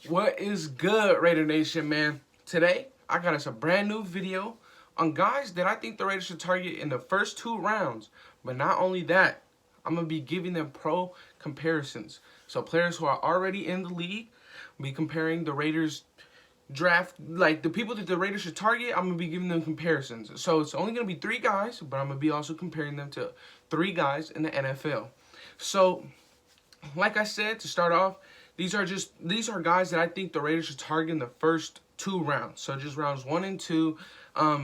What is good, Raider Nation, man? Today, I got us a brand new video on guys that I think the Raiders should target in the first 2 rounds. But not only that, I'm going to be giving them pro comparisons. So players who are already in the league, I'll be comparing the Raiders draft, like the people that the Raiders should target, I'm going to be giving them comparisons. So it's only going to be 3 guys, but I'm going to be also comparing them to 3 guys in the NFL. So, like I said, to start off, these are guys that I think the Raiders should target in the first 2 rounds. So just rounds 1 and 2.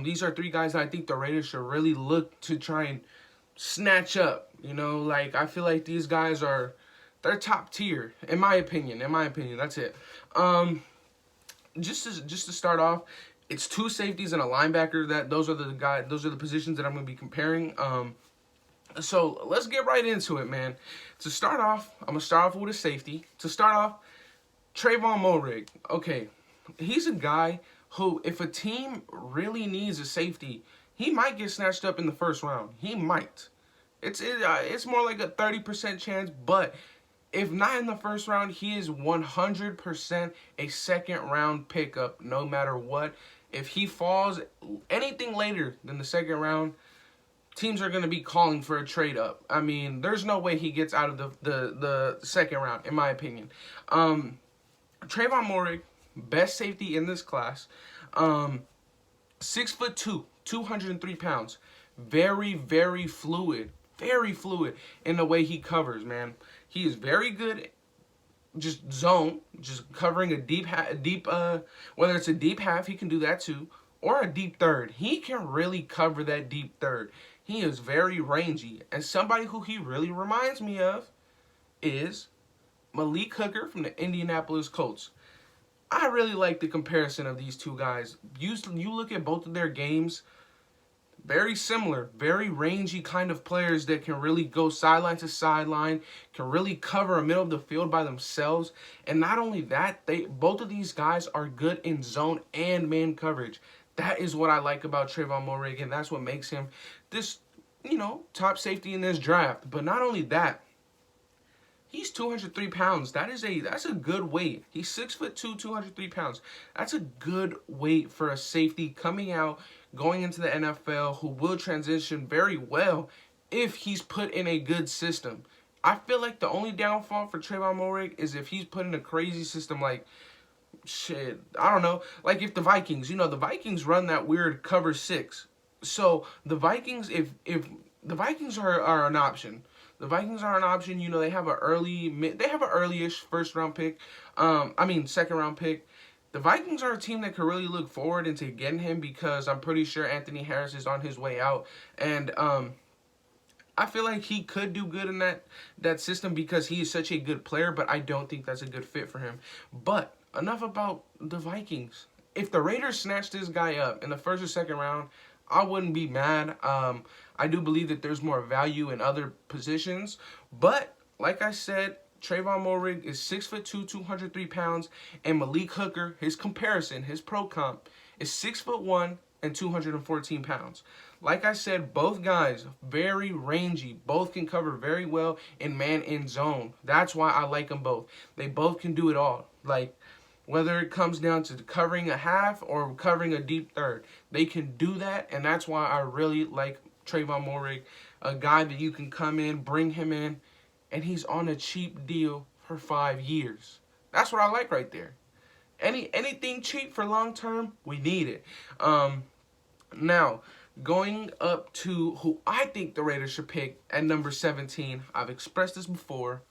These are 3 guys that I think the Raiders should really look to try and snatch up. You know, like I feel like these guys they're top tier in my opinion. That's it. Just to start off, it's 2 safeties and a linebacker. Those are the positions that I'm going to be comparing. So let's get right into it, man. To start off, I'm going to start off with a safety. To start off, Trayvon Mulrig. Okay, he's a guy who, if a team really needs a safety, he might get snatched up in the first round. He might. It's more like a 30% chance, but if not in the first round, he is 100% a second-round pickup no matter what. If he falls anything later than the second round, teams are going to be calling for a trade up. I mean, there's no way he gets out of the second round, in my opinion. Trayvon Mulrig, best safety in this class. 6'2", 203 pounds. Very, very fluid. Very fluid in the way he covers, man. He is very good just zone, just covering a deep, whether it's a deep half, he can do that too, or a deep third. He can really cover that deep third. He is very rangy. And somebody who he really reminds me of is Malik Hooker from the Indianapolis Colts. I really like the comparison of these 2 guys. You look at both of their games, very similar, very rangy kind of players that can really go sideline to sideline, can really cover a middle of the field by themselves. And not only that, both of these guys are good in zone and man coverage. That is what I like about Trayvon Mulrig, and that's what makes him this, top safety in this draft. But not only that, he's 203 pounds. That's a good weight. He's 6'2", 203 pounds. That's a good weight for a safety coming out, going into the NFL, who will transition very well if he's put in a good system. I feel like the only downfall for Trayvon Mulrig is if he's put in a crazy system like, shit, I don't know. Like if the Vikings, the Vikings run that weird cover 6. So the Vikings, if the Vikings are an option. The Vikings are an option. They have an early-ish first-round pick. Second-round pick. The Vikings are a team that could really look forward into getting him because I'm pretty sure Anthony Harris is on his way out. And I feel like he could do good in that system because he is such a good player, but I don't think that's a good fit for him. But enough about the Vikings. If the Raiders snatch this guy up in the first or second round, I wouldn't be mad. I do believe that there's more value in other positions. But, like I said, Trayvon Mulrig is 6'2", 203 pounds. And Malik Hooker, his pro comp, is 6'1" and 214 pounds. Like I said, both guys, very rangy. Both can cover very well in man in zone. That's why I like them both. They both can do it all. Like, whether it comes down to covering a half or covering a deep third, they can do that, and that's why I really like Trayvon Mulrig, a guy that you can come in, bring him in, and he's on a cheap deal for 5 years. That's what I like right there. Anything cheap for long term, we need it. Now, going up to who I think the Raiders should pick at number 17, I've expressed this before,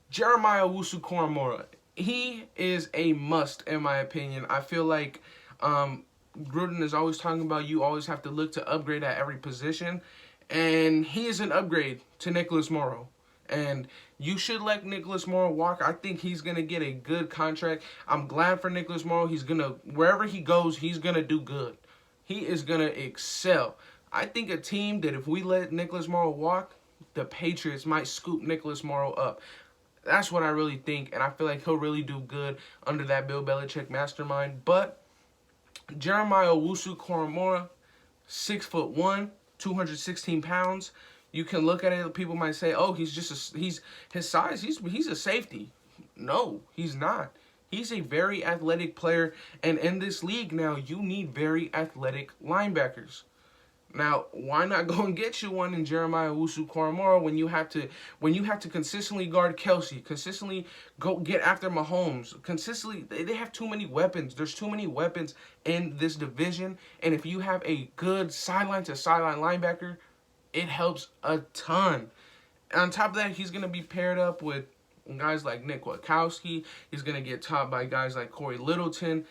Jeremiah Owusu-Koramoah. He is a must, in my opinion. I feel like Gruden is always talking about you always have to look to upgrade at every position. And he is an upgrade to Nicholas Morrow. And you should let Nicholas Morrow walk. I think he's going to get a good contract. I'm glad for Nicholas Morrow. Wherever he goes, he's going to do good. He is going to excel. I think a team that if we let Nicholas Morrow walk, the Patriots might scoop Nicholas Morrow up. That's what I really think, and I feel like he'll really do good under that Bill Belichick mastermind. But Jeremiah Owusu-Koramoah, 6'1", 216 pounds. You can look at it, people might say, oh, he's his size, he's a safety. No, he's not. He's a very athletic player, and in this league now, you need very athletic linebackers. Now, why not go and get you one in Jeremiah Owusu-Koramoah when you have to consistently guard Kelsey, consistently go get after Mahomes, consistently they have too many weapons. There's too many weapons in this division, and if you have a good sideline to sideline linebacker, it helps a ton. And on top of that, he's gonna be paired up with guys like Nick Witkowski. He's gonna get topped by guys like Corey Littleton.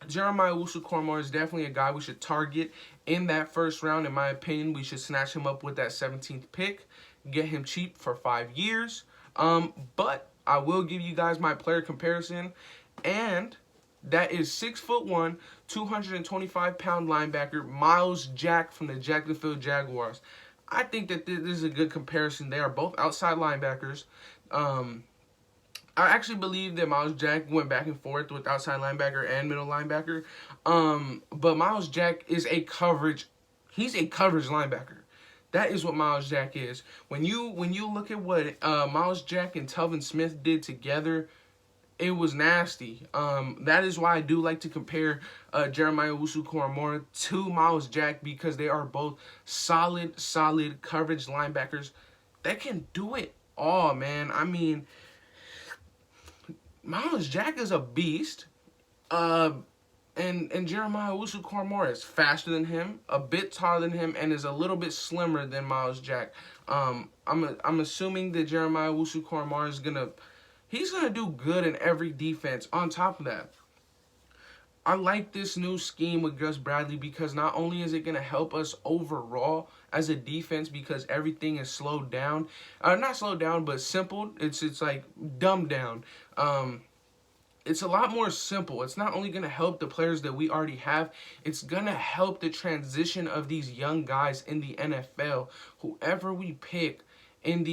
Jeremiah Owusu-Koramoah is definitely a guy we should target in that first round. In my opinion, we should snatch him up with that 17th pick, get him cheap for 5 years. But I will give you guys my player comparison, and that is 6'1", 225-pound linebacker Myles Jack from the Jacksonville Jaguars. I think that this is a good comparison. They are both outside linebackers. I actually believe that Myles Jack went back and forth with outside linebacker and middle linebacker. But Myles Jack is he's a coverage linebacker. That is what Myles Jack is. When you look at what Myles Jack and Telvin Smith did together, it was nasty. That is why I do like to compare Jeremiah Owusu-Koramoah to Myles Jack, because they are both solid coverage linebackers that can do it all, man. I mean, Myles Jack is a beast, and Jeremiah Owusu-Koramoah is faster than him, a bit taller than him, and is a little bit slimmer than Myles Jack. I'm assuming that Jeremiah Owusu-Koramoah is he's gonna do good in every defense. On top of that, I like this new scheme with Gus Bradley because not only is it going to help us overall as a defense because everything is slowed down. Not slowed down, but simple. It's like dumbed down. It's a lot more simple. It's not only going to help the players that we already have, it's going to help the transition of these young guys in the NFL. Whoever we pick in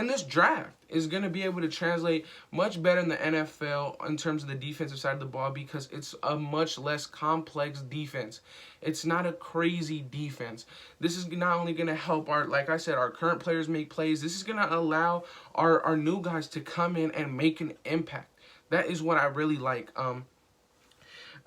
this draft is going to be able to translate much better in the NFL in terms of the defensive side of the ball because it's a much less complex defense. It's not a crazy defense. This is not only going to help like I said, our current players make plays. This is going to allow our new guys to come in and make an impact. That is what I really like.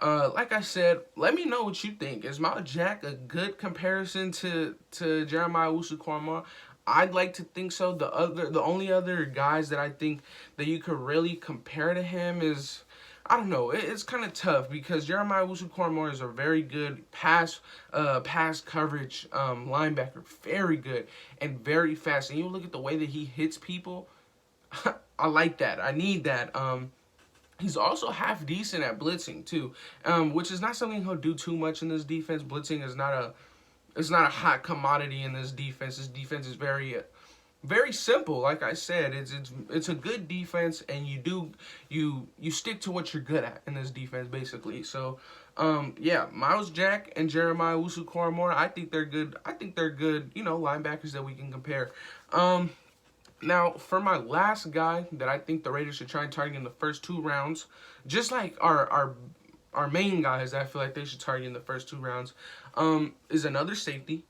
Like I said, let me know what you think. Is Myles Jack a good comparison to Jeremiah Owusu-Koramoah? I'd like to think so. The only other guys that I think that you could really compare to him is, I don't know, it's kind of tough because Jeremiah Owusu-Koramoah is a very good pass coverage linebacker, very good and very fast. And you look at the way that he hits people, I like that. I need that. He's also half decent at blitzing too, which is not something he'll do too much in this defense. Blitzing is not a hot commodity in this defense. This defense is very simple. Like I said, it's a good defense, and you stick to what you're good at in this defense, basically. So, yeah, Myles Jack and Jeremiah Owusu-Koramoah, I think they're good. I think they're good, linebackers that we can compare. Now, for my last guy that I think the Raiders should try and target in the first 2 rounds, just like our main guys that I feel like they should target in the first 2 rounds, is another safety,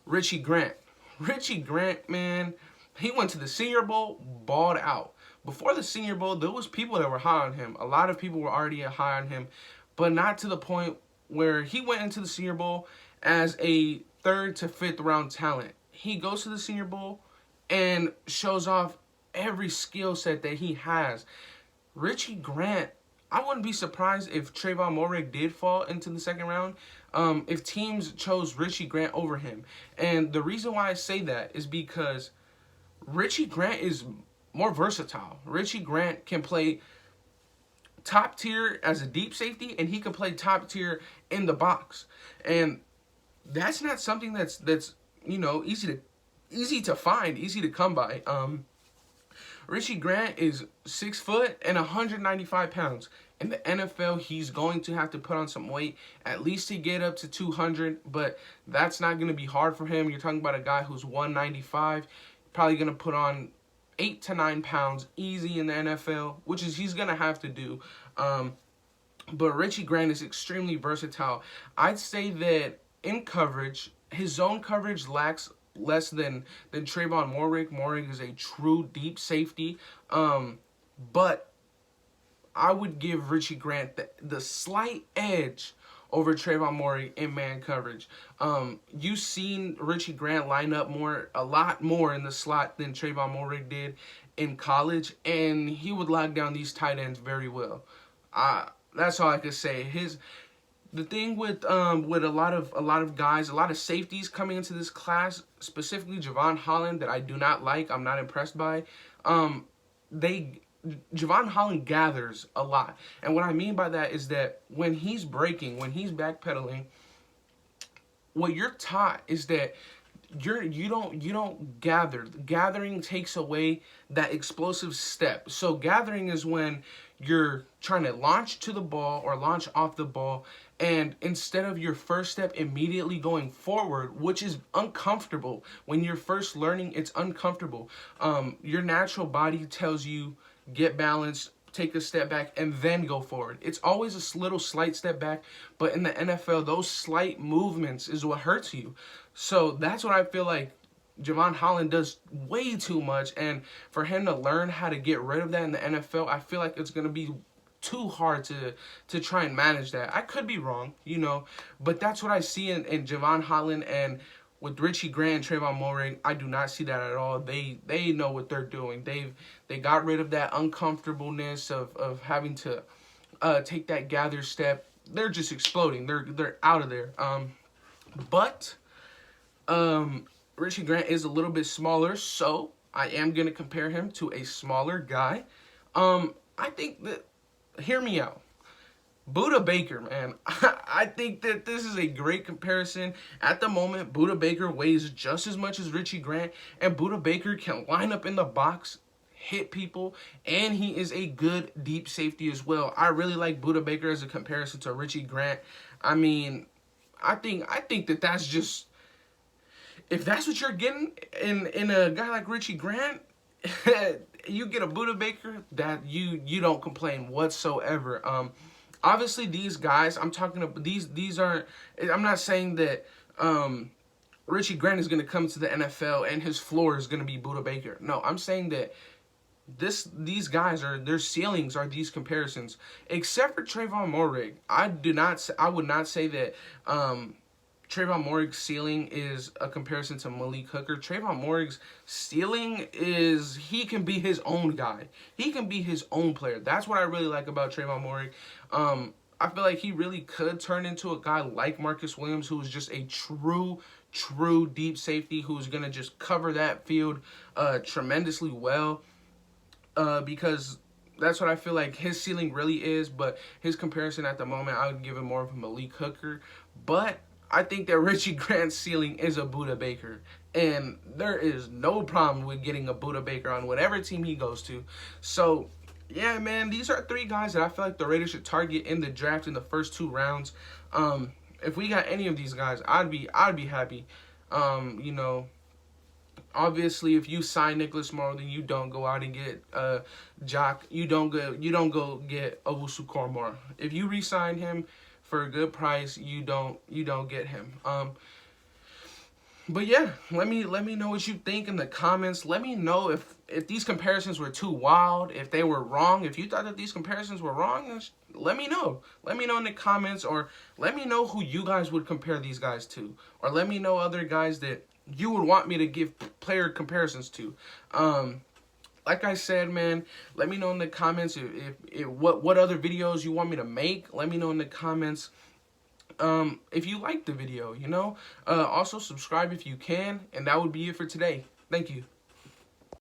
Richie Grant. Richie Grant, man, he went to the Senior Bowl, balled out. Before the Senior Bowl, there was people that were high on him. A lot of people were already high on him, but not to the point where he went into the Senior Bowl as a 3rd to 5th round talent. He goes to the Senior Bowl and shows off every skill set that he has. Richie Grant, I wouldn't be surprised if Trayvon Mulrig did fall into the 2nd round, if teams chose Richie Grant over him. And the reason why I say that is because Richie Grant is more versatile. Richie Grant can play top tier as a deep safety, and he can play top tier in the box. And that's not something that's easy to find, easy to come by. Richie Grant is 6 foot and 195 pounds. In the NFL, he's going to have to put on some weight, at least to get up to 200, but that's not going to be hard for him. You're talking about a guy who's 195, probably going to put on 8 to 9 pounds easy in the NFL, which is he's going to have to do. But Richie Grant is extremely versatile. I'd say that in coverage, his zone coverage lacks less than Trayvon Mulrig. Mulrig is a true deep safety. But I would give Richie Grant the slight edge over Trayvon Mulrig in man coverage. You've seen Richie Grant line up a lot more in the slot than Trayvon Mulrig did in college, and he would lock down these tight ends very well. That's all I could say. The thing with a lot of guys, a lot of safeties coming into this class, specifically Trayvon Mulrig, that I do not like, I'm not impressed by. Trayvon Mulrig gathers a lot, and what I mean by that is that when he's breaking, when he's backpedaling, what you're taught is that you don't gather. Gathering takes away that explosive step. So gathering is when you're trying to launch to the ball or launch off the ball, and instead of your first step immediately going forward, which is uncomfortable when you're first learning, it's uncomfortable. Your natural body tells you get balanced, take a step back, and then go forward. It's always a little slight step back, but in the NFL, those slight movements is what hurts you. So that's what I feel like Trayvon Mulrig does way too much, and for him to learn how to get rid of that in the NFL, I feel like it's going to be too hard to try and manage that. I could be wrong, but that's what I see in Trayvon Mulrig, and with Richie Grant and Trayvon Mulrig, I do not see that at all. They know what they're doing. They got rid of that uncomfortableness of having to take that gather step. They're just exploding. They're out of there. But Richie Grant is a little bit smaller, so I am gonna compare him to a smaller guy. I think that, hear me out, Budda Baker, man. I think that this is a great comparison. At the moment, Budda Baker weighs just as much as Richie Grant, and Budda Baker can line up in the box, hit people, and he is a good deep safety as well. I really like Budda Baker as a comparison to Richie Grant. I mean, I think that that's just, if that's what you're getting in a guy like Richie Grant, you get a Budda Baker, that you don't complain whatsoever. Obviously, these guys, I'm talking about, these aren't, I'm not saying that Richie Grant is going to come to the NFL and his floor is going to be Budda Baker. No, I'm saying that these guys their ceilings are these comparisons. Except for Trayvon Mulrig, I would not say that Trayvon Mulrig's ceiling is a comparison to Malik Hooker. Trayvon Mulrig's ceiling is, he can be his own guy. He can be his own player. That's what I really like about Trayvon Mulrig. I feel like he really could turn into a guy like Marcus Williams, who is just a true deep safety, who's going to just cover that field tremendously well, because that's what I feel like his ceiling really is. But his comparison at the moment, I would give him more of a Malik Hooker. But I think that Richie Grant's ceiling is a Budda Baker, and there is no problem with getting a Budda Baker on whatever team he goes to. So, yeah, man, these are three guys that I feel like the Raiders should target in the draft in the first 2 rounds. If we got any of these guys, I'd be happy. Obviously, if you sign Nicholas Morrow, then you don't go out and get Jock. You don't go get Owusu Koromor. If you re-sign him for a good price, you don't get him. But yeah, let me know what you think in the comments. Let me know if these comparisons were too wild, if they were wrong. If you thought that these comparisons were wrong, let me know. Let me know in the comments, or let me know who you guys would compare these guys to, or let me know other guys that you would want me to give player comparisons to. Like I said, man, let me know in the comments what other videos you want me to make. Let me know in the comments if you liked the video, Also, subscribe if you can. And that would be it for today. Thank you.